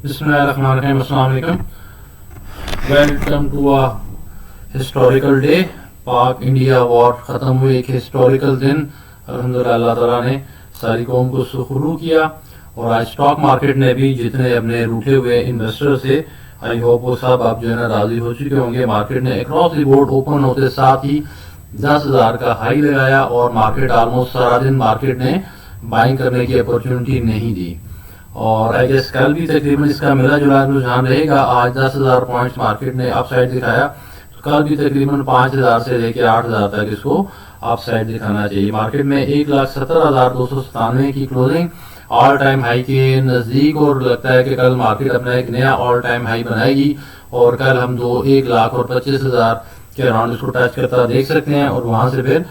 बिस्मिल्लाहिर्रहमानिर्रहीम। अस्सलाम वालेकुम। Welcome to a historical day. Pak India war ख़त्म हुई, एक हिस्टोरिकल दिन। अल्हम्दुलिल्लाह अल्लाह ताला ने सारी कौम को सुखरू किया और आज स्टॉक मार्केट ने भी जितने अपने रूठे हुए इन्वेस्टर थे, आई होप वो सब आप जो है ना राजी हो चुके होंगे। मार्केट ने अक्रॉस द बोर्ड ओपन होते साथ ही 10,000 का हाई लगाया और मार्केट ऑलमोस्ट सारा दिन मार्केट ने बाइंग करने की अपॉर्चुनिटी नहीं दी। और आई गेस कल भी तकरीबन इसका मिला जुला रुझान रहेगा। आज 10,000 पॉइंट्स मार्केट ने अप साइड दिखाया, तो कल भी तकरीबन 5,000 से लेकर 8,000 तक इसको अप साइड दिखाना चाहिए। मार्केट में 1,70,297 की क्लोजिंग ऑल टाइम हाई के नजदीक, और लगता है कि कल मार्केट अपना एक नया ऑल टाइम हाई बनाएगी और कल हम 1,25,000 के अराउंड इसको टच करता देख सकते हैं। और वहां से फिर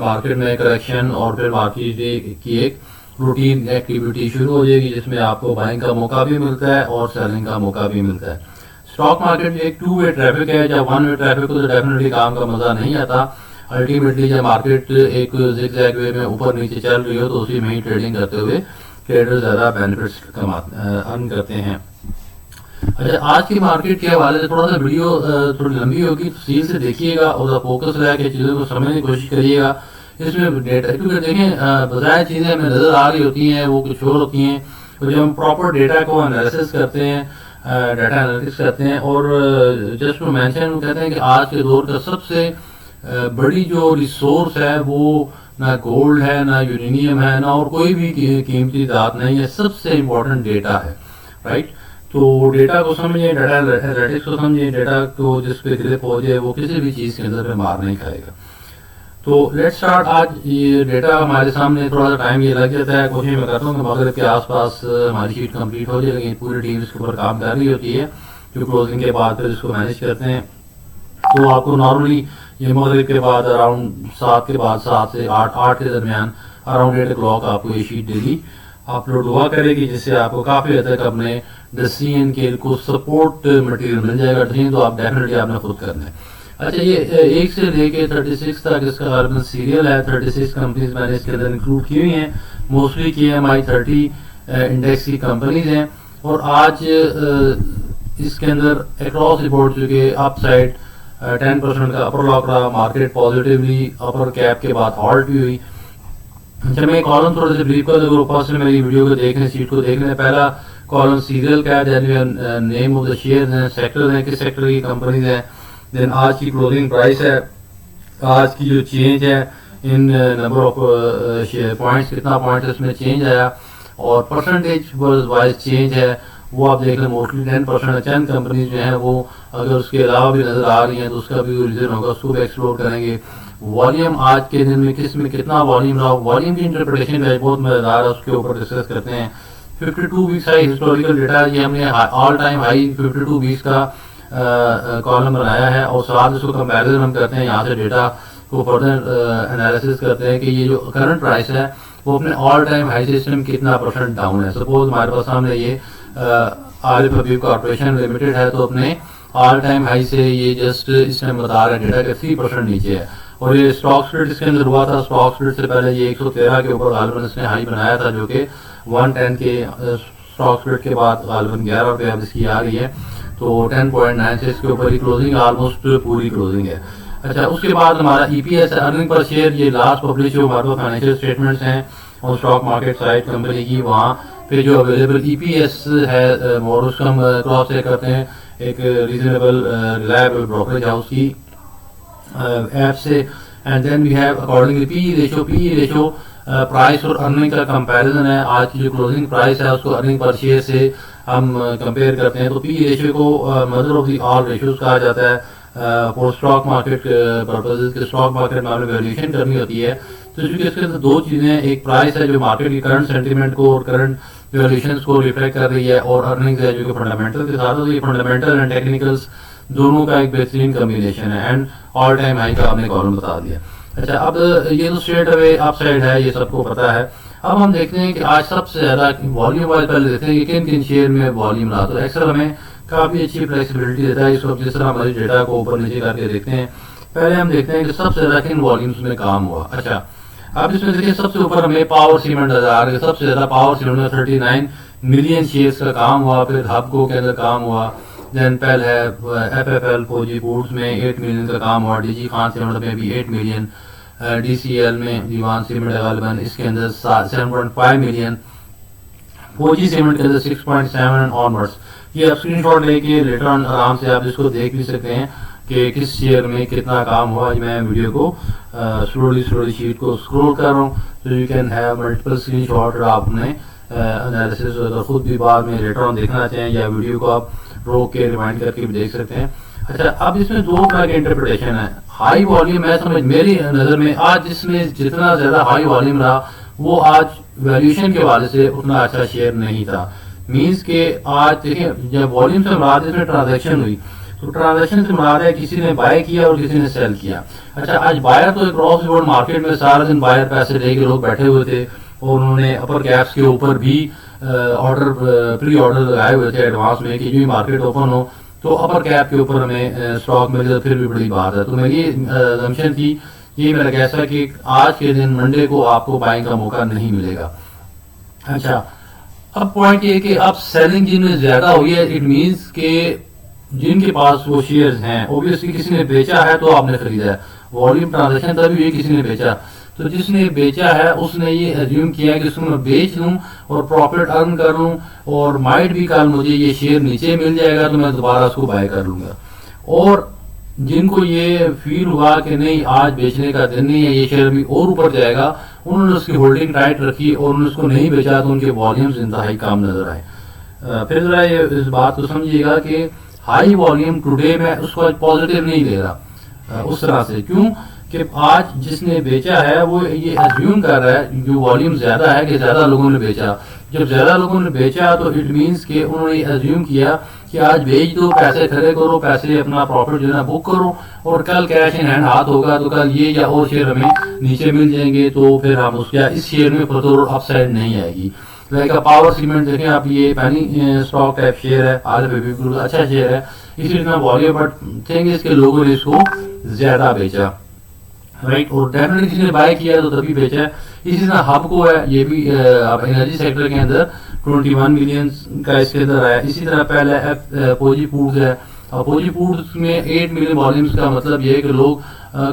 मार्केट में करेक्शन और फिर मार्केट की एक रूटीन एक्टिविटी शुरू हो जाएगी, जिसमें आपको बाइंग का मौका भी मिलता है और सेलिंग का मौका भी मिलता है। स्टॉक मार्केट एक टू वे ट्रैफिक है। जब वन वे ट्रैफिक हो तो डेफिनेटली काम का मजा नहीं आता। अल्टीमेटली जब मार्केट एक ज़िगज़ैग वे में ऊपर नीचे चल रही हो तो उसी में ही ट्रेडिंग करते हुए ट्रेडर ज्यादा बेनिफिट्स अर्न करते हैं। अच्छा, आज की मार्केट के हवाले से थोड़ा सा वीडियो थोड़ी लंबी होगी, तफसील से देखिएगा और फोकस लगा चीज़ों को समझने की कोशिश करिएगा। इसमें डेटा, क्योंकि देखें बजाय चीज़ें हमें नज़र आ रही होती हैं वो कुछ और होती हैं। तो जब हम प्रॉपर डेटा को एनालिसिस करते हैं, डाटा एनालिटिक्स करते हैं, और जस्ट टू मेंशन कहते हैं कि आज के दौर का सबसे बड़ी जो रिसोर्स है वो ना गोल्ड है, ना यूरेनियम है, ना और कोई भी कीमती धात नहीं है। सबसे इम्पोर्टेंट डेटा है, राइट। तो डेटा को समझिए, डाटा एनालिटिक्स को समझिए, डेटा को जिस पे ग्रिप हो जाए वो किसी भी चीज़ के अंदर पे मार नहीं खाएगा। तो लेट्स स्टार्ट। आज ये डेटा हमारे सामने थोड़ा सा टाइम ये लग जाता है, कोशिश मैं करता हूँ कि मगरिब के आसपास हमारी शीट कंप्लीट हो जाए, लेकिन पूरी टीम इसके ऊपर काम कर रही होती है जो क्लोजिंग के बाद फिर इसको मैनेज करते हैं। तो आपको नॉर्मली ये मगरिब के बाद अराउंड 7 के बाद 7 से 8 के दरमियान अराउंड 8 o'clock आपको ये शीट डेली अपलोड हुआ करेगी, जिससे आपको काफ़ी हद तक अपने डिसीजन के को सपोर्ट मटेरियल मिल जाएगा। डिसीजन तो आप डेफिनेटली आपने खुद करना है। अच्छा, ये 1 से लेके 36 तक इसका गारबन सीरियल है। 36 कंपनीज मैंने इसके अंदर इंक्लूड की हुई हैं। मोस्टली KMI 30 इंडेक्स की कंपनीज हैं। और आज इसके अंदर अक्रॉस रिपोर्ट जो कि अप साइड 10% का अपर लॉक रहा, मार्केट पॉजिटिवली अपर कैप के बाद हॉल्ट भी हुई। अच्छा, मैं कॉलम थोड़े से ब्रीफ कर दूँ, फर्स्ट में मेरी वीडियो को देखने, शीट को देखने। पहला कॉलम सीरियल का है, नेम ऑफ द शेयर है, सेक्टर है, किस सेक्टर की कंपनीज है, देन आज की क्लोजिंग प्राइस है, आज की जो चेंज है इन नंबर ऑफ पॉइंट्स, कितना पॉइंट इसमें चेंज आया, और परसेंटेज वाइज चेंज है वो आप देख लें। मोस्टली 10% चंद कंपनीज जो है वो अगर उसके अलावा भी नजर आ रही हैं तो उसका भी रीजन होगा, उसको भी एक्सप्लोर करेंगे। वॉल्यूम आज के दिन में किस में कितना वॉल्यूम रहा, वॉल्यूम की इंटरप्रिटेशन है बहुत मजेदार है, उसके ऊपर डिस्कस करते हैं। 52 वीक्स हाई हिस्टोरिकल डेटा, ये हमने ऑल टाइम हाई 52 वीक्स का कॉलम बनाया है और साथ इसको कंपैरिजन हम करते हैं। यहाँ से डेटा को फर्दर एनालिसिस करते हैं कि ये जो करंट प्राइस है वो अपने ऑल टाइम हाई सिस्टम कितना % डाउन है। सपोज हमारे पास सामने ये आरिफ हबीब कॉर्पोरेशन लिमिटेड है, तो अपने ऑल टाइम हाई से ये जस्ट इस टाइम बता रहा है डेटा के 3% नीचे है। और ये स्टॉक स्प्लिट इसके अंदर हुआ था। स्टॉक स्प्लिट से पहले ये 113 के ऊपर गालिबन इसने हाई बनाया था, जो कि 110 के स्टॉक स्प्लिट के बाद गालिबन 11 रुपये अब इसकी आ रही है। तो 10.96 के ऊपर ही क्लोजिंग ऑलमोस्ट पूरी क्लोजिंग है। अच्छा, उसके बाद हमारा EPS अर्निंग पर शेयर, ये लास्ट पब्लिश जो हमारे पास फाइनेंशियल स्टेटमेंट्स हैं और स्टॉक मार्केट साइट कंपनी की, वहाँ पे जो अवेलेबल EPS है और उसका हम क्रॉस चेक करते हैं एक रीजनेबल रिलायबल ब्रोकरेज हाउस की ऐप से। And then we have accordingly PE ratio price और अर्निंग का कंपैरिजन है। आज की जो क्लोजिंग प्राइस है उसको अर्निंग पर शेयर से हम कंपेयर करते हैं। तो PE रेशियो को mother of the all ratios कहा जाता है फॉर स्टॉक मार्केट पर्पसेस के। स्टॉक मार्केट में हमें वैल्यूएशन करनी होती है, तो चूंकि इसके अंदर दो चीजें, एक प्राइस है जो मार्केट की करंट सेंटीमेंट को और करंट वैल्यूएशंस को रिफ्लेक्ट कर रही है, और अर्निंग्स है जो कि फंडामेंटल के साथ, तो ये फंडामेंटल एंड टेक्निकल्स दोनों का एक बेहतरीन कम्बिनेशन है। एंड ऑल टाइम हाई का आपने कॉलम बता दिया। अच्छा, अब ये तो स्ट्रेट अवे अप साइड है, ये सबको पता है। अब हम देखते हैं कि आज सबसे ज्यादा वॉल्यूम वाइज पहले देखते हैं कि किन किन शेयर में वॉल्यूम रहा। तो एक्सेल हमें काफी अच्छी फ्लेक्सिबिलिटी देता है, इसको जिस तरह हमारी डेटा को ऊपर नीचे करके देखते हैं। पहले हम देखते हैं कि सबसे ज्यादा किन वॉल्यूम्स में काम हुआ। अच्छा, अब इसमें देखिए सबसे ऊपर हमें पावर सीमेंट नजर आ रहा है। सबसे ज्यादा पावर सीमेंट में 39 मिलियन शेयर्स का काम हुआ, फिर हबको के अंदर काम हुआ, देन पेल है FFL फौजी फूड्स में 8 मिलियन का काम हुआ, DG खान सीमेंट में भी 8 मिलियन, DCL में दीवान सीमेंट गालिबन इसके अंदर 7.5 मिलियन, फौजी सीमेंट के अंदर 6.7 एंड ऑनवर्ड्स। ये आप स्क्रीनशॉट लेके लेटर ऑन आराम से आप इसको देख भी सकते हैं कि किस शेयर में कितना काम हुआ। मैं वीडियो को स्लोली शीट को स्क्रॉल कर रहा हूँ, तो you can have multiple screenshot और आप अपने एनालिसिस अगर खुद भी बाद में लेटर ऑन देखना चाहें या वीडियो को आप रोक के रिमाइंड करके भी देख सकते हैं। अच्छा, अब इसमें दो तरह के इंटरप्रिटेशन है। हाई वॉल्यूम मैं समझ मेरी नज़र में आज इसमें जितना ज़्यादा हाई वॉल्यूम रहा वो आज वैल्यूएशन के हवाले से उतना अच्छा शेयर नहीं था। मीन्स के आज देखें जब वॉल्यूम से मुराद इसमें ट्रांजैक्शन हुई तो ट्रांजैक्शन से मुराद है किसी ने बाय किया और किसी ने सेल किया। अच्छा, आज बायर तो क्रॉस बोर्ड मार्केट में सारा दिन बायर पैसे लेके लोग बैठे हुए थे और उन्होंने अपर कैप्स के ऊपर भी ऑर्डर प्री ऑर्डर लगाए हुए थे एडवांस में कि जो मार्केट ओपन हो तो अपर कैप के ऊपर हमें स्टॉक मिल जाए, फिर भी बड़ी बात है। तो मेरी असम्पशन थी, ये मेरा कैसा कि आज के दिन मंडे को आपको बाइंग का मौका नहीं मिलेगा। अच्छा, अब पॉइंट ये कि अब सेलिंग जिनमें ज्यादा हुई है, इट मींस के जिनके पास वो शेयर्स हैं ऑब्वियसली किसी ने बेचा है तो आपने खरीदा है, वॉल्यूम ट्रांजैक्शन तभी हुई किसी ने बेचा। तो जिसने बेचा है उसने ये एज्यूम किया कि इसको मैं बेच लूं और प्रॉफिट अर्न कर लूं और माइट भी कल मुझे ये शेयर नीचे मिल जाएगा तो मैं दोबारा उसको बाय कर लूंगा। और जिनको ये फील हुआ कि नहीं आज बेचने का दिन नहीं है, ये शेयर भी और ऊपर जाएगा, उन्होंने उसकी होल्डिंग टाइट रखी और उन्होंने उसको नहीं बेचा तो उनके वॉल्यूम्स इंतहाई कम नजर आए। फिर जरा ये इस बात को समझिएगा कि हाई वॉल्यूम टुडे में उसको आज पॉजिटिव नहीं ले रहा उस तरह से, क्यों कि आज जिसने बेचा है वो ये एज्यूम कर रहा है जो वॉल्यूम ज्यादा है कि ज्यादा लोगों ने बेचा। जब ज्यादा लोगों ने बेचा तो इट मींस कि उन्होंने एज्यूम किया कि आज बेच दो, पैसे खड़े करो, पैसे अपना प्रॉफिट जो है बुक करो और कल कैश इन हैंड हाथ होगा तो कल ये या और शेयर हमें नीचे मिल जाएंगे तो फिर हम उसका इस शेयर में फर्दर अपसाइड नहीं आएगी। लाइक पावर सीमेंट देखें आप, ये पहली स्टॉक टाइप शेयर है, RFP अच्छा शेयर है, इसी तरह वॉल्यूम, बट थिंग इसके लोगों ने इसको ज्यादा बेचा, राइट। और डेफिनेटली किसी ने बाय किया तो तभी बेचा है। इसी तरह हबको है, ये भी एनर्जी सेक्टर के अंदर 21 मिलियन का इसके अंदर आया। इसी तरह पहले फौजी फूड्स है, और फौजी फूड्स में 8 मिलियन वॉल्यूम्स का मतलब ये है कि लोग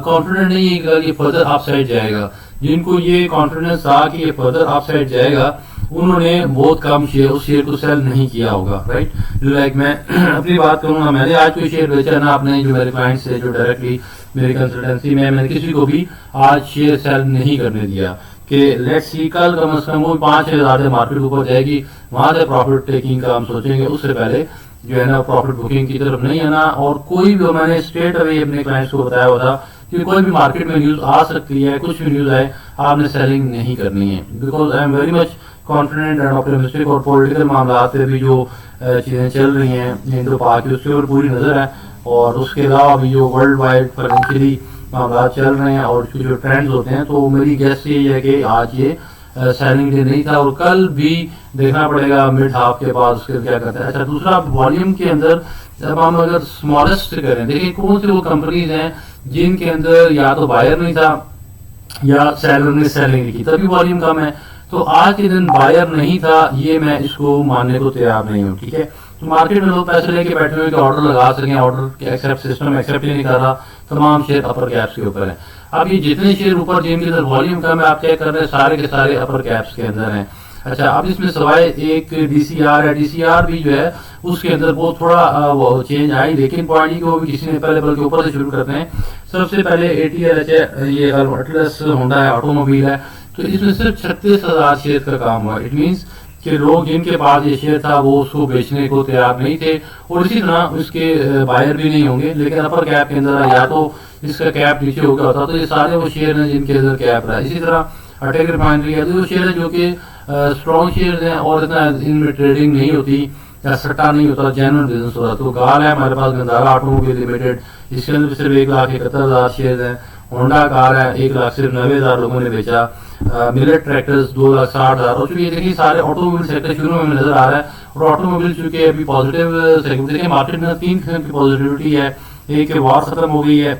कॉन्फिडेंट नहीं है कि ये फर्दर अपसाइड जाएगा। जिनको ये कॉन्फिडेंस था कि ये फर्दर अपसाइड जाएगा उन्होंने बहुत कम शेयर उस शेयर को सेल नहीं किया होगा, राइट। लाइक मैं अपनी बात करूंगा, मैंने आज कोई शेयर बेचा ना अपने जो मेरे क्लाइंट से जो डायरेक्टली मेरी कंसल्टेंसी में, मैंने किसी को भी आज शेयर सेल नहीं करने दिया कि लेट्स सी कल कम से कम वो 5,000 से मार्केट ऊपर जाएगी, वहां से प्रॉफिट टेकिंग का हम सोचेंगे, उससे पहले जो है ना प्रॉफिट बुकिंग की तरफ नहीं आना। और कोई भी मैंने स्ट्रेट अवे अपने क्लाइंट्स को बताया हुआ था कि कोई भी मार्केट में न्यूज आ सकती है, कुछ भी न्यूज आए आपने सेलिंग नहीं करनी है, because I am very much confident and optimistic. और पॉलिटिकल मामला पे भी जो चीजें चल रही हैं इंडो पाक की, उसके ऊपर पूरी नजर है। और उसके अलावा भी जो वर्ल्ड वाइड फाइनेंशियली मामला चल रहे हैं और जो ट्रेंड्स होते हैं, तो मेरी गेस ये है कि आज ये सेलिंग डे नहीं था और कल भी देखना पड़ेगा मिड हाफ के बाद उसके क्या करता है। अच्छा, दूसरा वॉल्यूम के अंदर जब हम अगर स्मॉलेस्ट करें, देखिए कौन सी वो कंपनीज हैं जिनके अंदर या तो बायर नहीं था या सेलर ने सेलिंग की, तभी वॉल्यूम कम है। तो आज के दिन बायर नहीं था, ये मैं इसको मानने को तैयार नहीं हूँ, ठीक है। तो मार्केट में लोग पैसे लेके बैठे हुए कि ऑर्डर लगा सकें, ऑर्डर के एक्सेप्ट सिस्टम एक्सेप्ट ही नहीं कर रहा, तमाम शेयर अपर कैप्स के ऊपर है। अब ये जितने शेयर ऊपर जिनके अंदर वॉल्यूम कम है आप चेक कर रहे हैं, सारे के सारे अपर कैप्स के अंदर हैं। अच्छा, अब इसमें सवाए एक DCR है, DCR भी जो है उसके अंदर बहुत थोड़ा चेंज आई, लेकिन पॉइंट को भी किसी ने पहले बल्कि ऊपर से शुरू करते हैं। सबसे पहले ATL है, ये अटलस होंडा है, ऑटोमोबाइल है, तो इसमें सिर्फ 36,000 शेयर का काम हुआ। इट मीन्स कि लोग जिनके पास ये शेयर था वो उसको बेचने को तैयार नहीं थे और इसी तरह उसके बायर भी नहीं होंगे, लेकिन अपर कैप के अंदर या तो इसका कैप नीचे हो गया होता। तो ये सारे वो शेयर हैं जिनके अंदर कैप रहा है। इसी तरह अटैक रिफाइनरी है, तो वो शेयर है जो कि स्ट्रॉन्ग शेयर हैं और इतना इनमें ट्रेडिंग नहीं होती या सट्टा नहीं होता, जेन्युइन बिजनेस होता। तो गाल है हमारे पास गंदारा ऑटोमोबाइल लिमिटेड, इसके अंदर सिर्फ 1,71,000 शेयर हैं। होंडा कार है, 1,90,000 लोगों ने बेचा। Millet tractors 2,60,000। और चूंकि देखिए सारे ऑटोमोबाइल सेक्टर शुरू में नजर आ रहा है और ऑटोमोबाइल चूंकि अभी पॉजिटिव सेगमेंट, देखिए मार्केट में 3 किस्म की पॉजिटिविटी है। एक वॉर खत्म हो गई है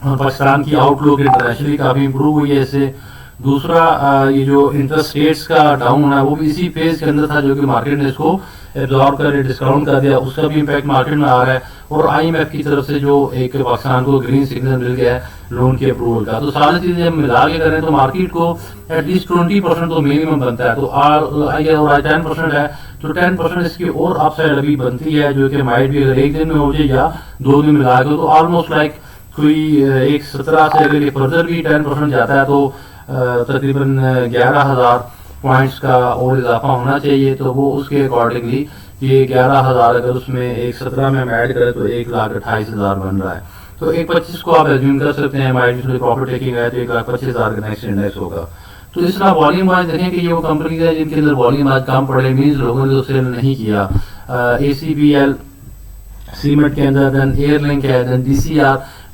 और पाकिस्तान की आउटलुक इंटरनेशनली काफी इंप्रूव हुई है इससे। दूसरा ये जो इंटरेस्ट रेट्स का डाउन है वो भी इसी फेज के अंदर था, जो कि मार्केट ने इसको एब्जॉर्ब कर डिस्काउंट कर दिया, उसका भी इम्पैक्ट मार्केट में आ रहा है। और आईएमएफ की तरफ से जो एक पाकिस्तान को ग्रीन सिग्नल मिल गया है लोन के अप्रूवल का। तो सारी चीजें हम मिला के करें तो मार्केट को एटलीस्ट 20% तो मिनिमम बनता है। तो और 10% है, तो 10% इसकी और अपसाइड अभी बनती है, जो कि माइट भी अगर एक दिन में हो जाए या 2 दिन मिला के, तो ऑलमोस्ट लाइक कोई एक 17 से अगर फर्दर भी 10% जाता है तो तकरीबन 11,000 पॉइंट्स का और इजाफा होना चाहिए। तो वो उसके अकॉर्डिंगली ये 11,000 अगर उसमें एक 17 में हम ऐड करें तो 1,28,000 बन रहा है। तो 1,25 को आप एज्यूम कर सकते हैं, माइट प्रॉफिट टेकिंग है तो 1,25,000 का नेक्स्ट इंडेक्स होगा। तो इस तरह वॉल्यूम वाइज देखें कि ये वो कंपनी है जिनके अंदर वॉल्यूम आज कम पड़े, मीन्स लोगों ने तो सेल नहीं किया। ACBL सीमेंट के अंदर, देन एयरलिंक है, देन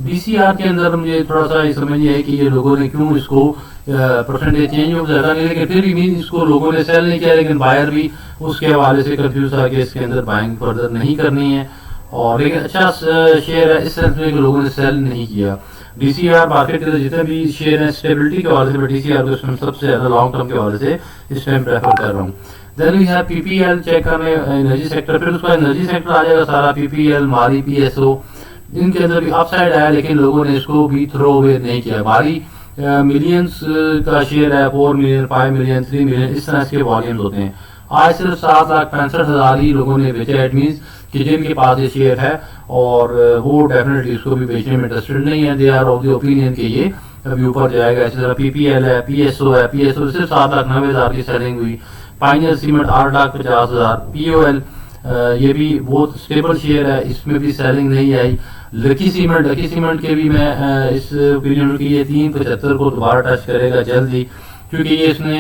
DCR के अंदर मुझे थोड़ा सा समझिए है कि ये लोगों ने क्यों इसको परसेंटेज चेंज हो ज्यादा नहीं, लेकिन फिर भी मीन इसको लोगों ने सेल नहीं किया, लेकिन बायर भी उसके हवाले से कंफ्यूज था कि इसके अंदर बाइंग फर्दर नहीं करनी है। और लेकिन अच्छा शेयर है इस सेंस में कि लोगों ने सेल नहीं किया। DCR मार्केट के जितने भी शेयर हैं स्टेबिलिटी के हवाले से मैं DCR को इसमें सबसे ज्यादा लॉन्ग टर्म के हवाले से इस टाइम प्रेफर कर रहा हूँ। Then we have PPL check करने एनर्जी सेक्टर, फिर उसका एनर्जी सेक्टर आ जाएगा सारा, PPL, मारी, PSO, इनके अंदर भी अपसाइड आया, लेकिन लोगों ने इसको भी थ्रो अवे नहीं किया। मारी मिलियंस का शेयर है, 4 मिलियन, 5 मिलियन, 3 मिलियन, इस तरह के वॉल्यूम्स होते हैं। आज सिर्फ 7,65,000 ही लोगों ने बेचा, इट मीन्स कि जिनके पास ये शेयर है और वो डेफिनेटली इसको भी बेचने में इंटरेस्टेड नहीं है, they are of the opinion कि ये अभी ऊपर जाएगा। इसी तरह PPL है, PSO है, PSO सिर्फ 7,90,000 की सेलिंग हुई। पाइनियर सीमेंट 8,50,000, POL ये भी बहुत स्टेबल शेयर है, इसमें भी सेलिंग नहीं आई। लकी सीमेंट के भी मैं इस ओपिनियन की ये 375 को दोबारा टच करेगा जल्द ही, क्योंकि ये इसने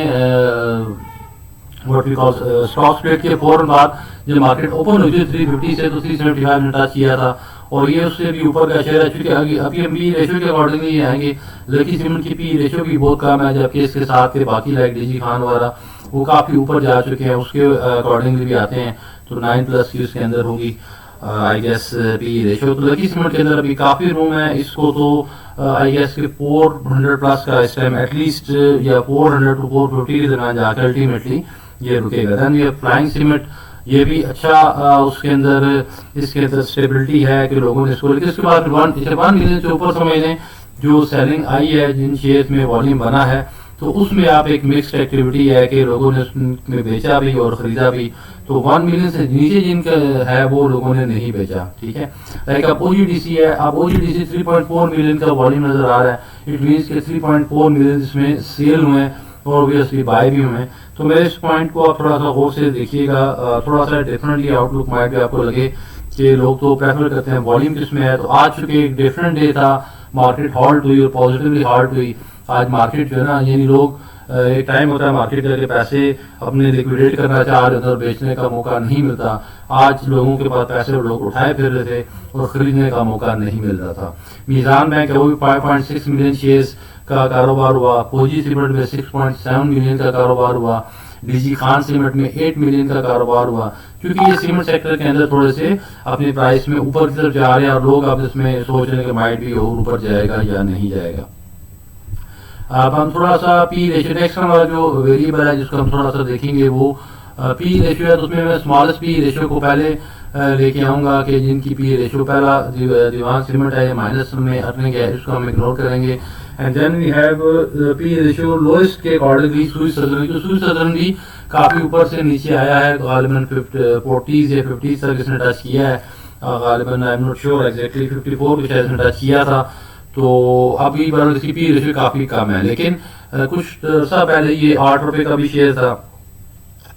what we call stock split के फौरन बाद जब मार्केट ओपन हुई थी 350 से तो 375 में टच किया था, और ये उससे भी ऊपर का शेयर है। क्योंकि अभी हम पी रेशियो के अकॉर्डिंगली आएंगे, लकी सीमेंट की पी रेशियो भी बहुत कम है, जबकि इसके साथ के बाकी लाइक डीजी खान वगैरह वो काफी ऊपर जा चुके हैं, उसके अकॉर्डिंगली भी आते हैं। तो 9+ की उसके अंदर होगी आई गेस पी रेशियो। तो लकी सीमेंट के अंदर अभी काफी रूम है इसको, तो आई गेस कि 400+ का इस टाइम एटलीस्ट, या 400 to 450 के दरमियान जाकर अल्टीमेटली ये रुकेगा। देन ये फ्लाइंग सीमेंट, ये भी अच्छा उसके अंदर इसके अंदर स्टेबिलिटी है कि लोगों ने इसको, लेकिन इसके बाद 1 मिलियन से ऊपर समझ लें जो सेलिंग आई है, जिन शेयर में वॉल्यूम बना है, तो उसमें आप एक मिक्स्ड एक्टिविटी है कि लोगों ने उसमें बेचा भी और खरीदा भी। तो 1 मिलियन से नीचे जिनका है वो लोगों ने नहीं बेचा, ठीक है। लाइक अब OGDC है, अब OGDC 3.4 मिलियन का वॉल्यूम नजर आ रहा है, इट मीन्स के 3.4 मिलियन इसमें सेल हुए हैं और ऑब्वियसली बाय भी हुए हैं। तो मेरे इस पॉइंट को आप थोड़ा सा गौर से देखिएगा, थोड़ा सा डिफरेंटली आउटलुक माइट भी आपको लगे कि लोग तो प्रेफर करते हैं वॉल्यूम किसमें है। तो आज चूंकि एक डिफरेंट डे था, मार्केट हॉल्ट हुई और पॉजिटिवली हॉल्ट हुई। आज मार्केट जो है ना, यानी लोग एक टाइम होता है मार्केट करके पैसे अपने लिक्विडेट करना चाह रहे होते और बेचने का मौका नहीं मिलता। आज लोगों के पास पैसे लोग उठाए फिर रहे थे और खरीदने का मौका नहीं मिल रहा था। मीजान बैंक है वो भी 5.6 मिलियन शेयर्स का कारोबार हुआ। फौजी सीमेंट में 6.7 मिलियन का कारोबार हुआ। डीजी खान सीमेंट में 8 मिलियन का कारोबार हुआ, क्योंकि ये सीमेंट सेक्टर के अंदर थोड़े से अपनी प्राइस में ऊपर की तरफ जा रहे हैं और लोग अब इसमें सोच रहे हैं कि माइट भी और ऊपर जाएगा या नहीं जाएगा। अब हम थोड़ा सा पी रेशियो, नेक्स्ट वाला जो वेरिएबल है जिसको हम थोड़ा सा देखेंगे वो पी रेशियो है। तो उसमें मैं स्मॉलेस्ट पी रेशियो को पहले लेके आऊंगा कि जिनकी पी रेशियो पहला दीवान सीमेंट है, माइनस में अर्निंग है, इसको हम इग्नोर करेंगे। And then we have P ratio lowest के अकॉर्डिंगली सुई सदरन, तो सुई सदरन भी काफी ऊपर से नीचे आया है, गालिबन 40s या 50s तक इसने टच किया है, गालिबन I am not sure exactly 54 कुछ इसने टच किया था। तो अभी इसकी पी रेशियो काफी कम है, लेकिन कुछ अर्सा पहले ये 8 रुपए का भी शेयर था।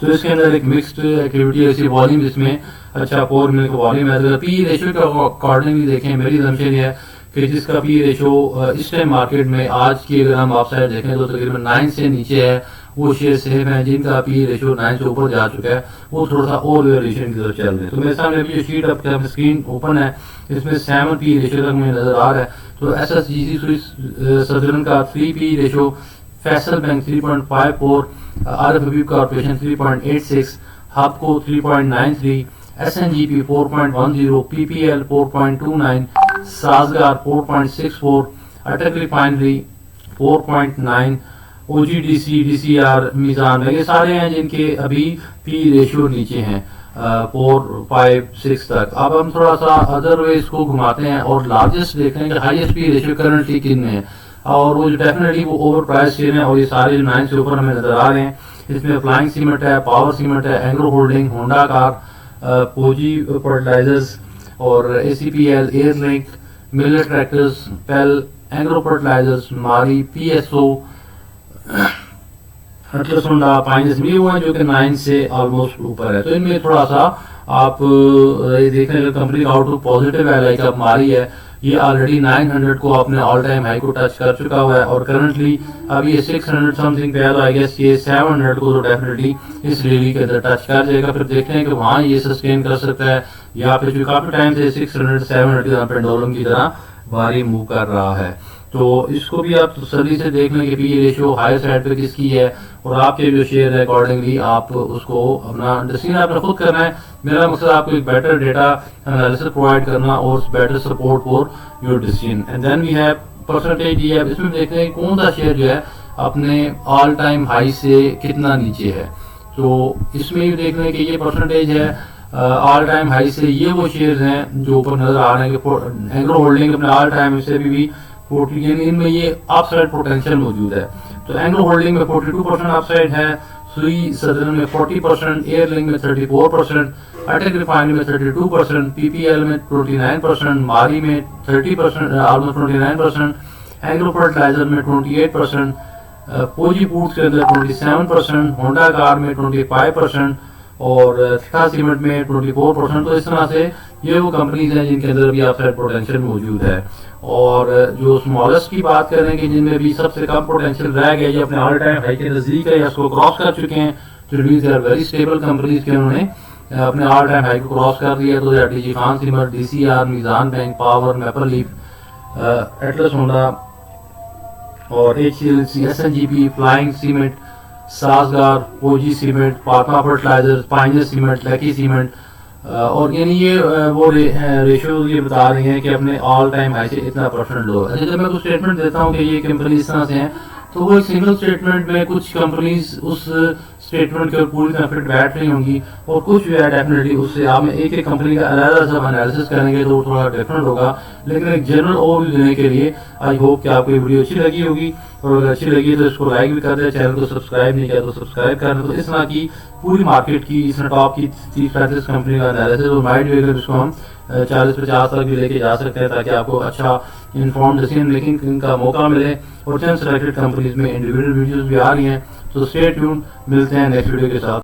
तो इसके अंदर एक मिक्स्ड एक्टिविटी है, वॉल्यूम जिसमें अच्छा 4 मिलियन का वॉल्यूम है। तो पी रेशियो के अकॉर्डिंगली देखें, मेरी असम्पशन है कि जिसका पी रेशियो इस टाइम मार्केट में आज की अगर हम अपसाइड देखें तो तकरीबन 9 से नीचे है, वो शेयर सेफ है। जिनका पी रेशियो 9 से ऊपर जा चुका है वो थोड़ा सा और वेरिएशन की तरफ चल रहे हैं। तो मेरे सामने अभी जो शीट अब स्क्रीन ओपन है, इसमें 7 पी रेशियो तक मुझे नजर आ रहा है। तो SSGC स्विस सदरन का 3 P ratio, Faisal bank 3.54, RFB corporation 3.86, हबको 3.93, SNGP 4.10, PPL 4.29, साजगार 4.64, अटक refinery 4.9, OGDC, DCR, Meezan bank, ये सारे हैं जिनके अभी पी रेशियो नीचे हैं 4, 5, 6 तक। अब हम थोड़ा सा अदर वे इसको घुमाते हैं और लार्जेस्ट देखते हैं कि हाईएस्ट पी रेशियो करंटली किन में है, और वो डेफिनेटली वो ओवर प्राइस शेयर है, और ये सारे 9 से ऊपर हमें नजर आ रहे हैं। इसमें फ्लाइंग सीमेंट है, पावर सीमेंट है, Engro holding, Honda car, Fauji fertilizers और ACPL, Airlink, Millat tractors, PEL, Engro fertilizers, Mari, PSO, Atlas Honda, पाइनस, ये वो हैं जो कि 9 से ऑलमोस्ट ऊपर है। तो इनमें थोड़ा सा आप ये देखने का कंपनी का आउटलुक पॉजिटिव है। लाइक अब मारी है, ये ऑलरेडी 900 को अपने ऑल टाइम हाई को टच कर चुका हुआ है, और करंटली अब ये 600 समथिंग पे है, तो आई गेस ये 700 को तो डेफिनेटली इस रैली के अंदर टच कर जाएगा। फिर देखते हैं कि वहाँ ये सस्टेन कर सकता है, या फिर जो काफी टाइम से 600 700 पेंडुलम की तरह भारी मूव कर रहा है। तो इसको भी आप तसल्ली से देख लें कि पी रेशियो हायर साइड पे किसकी है, और आपके जो शेयर है अकॉर्डिंगली आप उसको अपना डिसीजन आपने खुद करना है। मेरा मकसद आपको एक बेटर डेटा एनालिसिस प्रोवाइड करना और better support for your decision. And then we have percentage D है, इसमें देखते हैं कौन सा शेयर जो है अपने ऑल टाइम हाई से कितना नीचे है। तो इसमें भी देख लें कि ये परसेंटेज है ऑल टाइम हाई से, ये वो शेयर्स हैं जो ऊपर नजर आ रहे हैं कि एंग्रो होल्डिंग अपने ऑल टाइम से भी 40, इनमें ये अपसाइड पोटेंशियल मौजूद है। तो एंग्रो होल्डिंग में 42% अपसाइड है, सुई सदरन में 40%, एयरलिंक में 34%, अटक रिफाइनरी में 32%, PPL में 29%, मारी में 30%, ऑलमोस्ट 29%, एंग्रो फर्टिलाइजर में 28%, पोजी फूड्स के अंदर 27%, होंडा कार में 25%, और थिका सीमेंट में 24%। तो इस तरह से ये वो कंपनीज हैं जिनके अंदर भी अपसाइड पोटेंशियल मौजूद है। और जो स्मॉलेस्ट की बात करें कि जिनमें भी सबसे कम पोटेंशियल रह गया, ये अपने ऑल टाइम हाई के नजदीक है या उसको क्रॉस कर चुके हैं, तो means they are very stable companies के उन्होंने अपने ऑल टाइम हाई को क्रॉस कर दिया। तो DG Khan cement, DCR, Meezan bank, power, maple leaf, Atlas Honda और HCLC, SNGP, फ्लाइंग सीमेंट, सासगार, पोजी सीमेंट, पार्मा fertilizer, pioneer cement, lucky cement, और यानी ये वो रेशियो ये बता रही हैं कि अपने ऑल टाइम हाई से इतना परसेंट लो है। जब मैं कुछ स्टेटमेंट देता हूँ कि ये कंपनी इस तरह से हैं, तो वो एक सिंगल स्टेटमेंट में कुछ कंपनीज उस स्टेटमेंट के ऊपर पूरी तरह फिट बैठ रही होंगी, और कुछ जो है डेफिनेटली उससे आप एक एक कंपनी का अलग सब एनालिसिस करेंगे तो थोड़ा डिफरेंट होगा। लेकिन एक जनरल ओवरव्यू देने के लिए आई होप कि आपको ये वीडियो अच्छी लगी होगी, और अगर अच्छी लगी तो इसको लाइक भी कर दें, चैनल को सब्सक्राइब नहीं किया तो सब्सक्राइब कर दें। तो इस तरह की पूरी मार्केट की, इस टॉप की 30-35 कंपनी का एनालिसिस और माइंड वेगर इसको हम 40-50 तक भी लेके जा सकते हैं, ताकि आपको अच्छा इन्फॉर्म डिसीजन मेकिंग का मौका मिले। और चंद सेलेक्टेड कंपनीज में इंडिविजुअल वीडियोस भी आ रही हैं। तो स्टे ट्यून्ड, मिलते हैं नेक्स्ट वीडियो के साथ।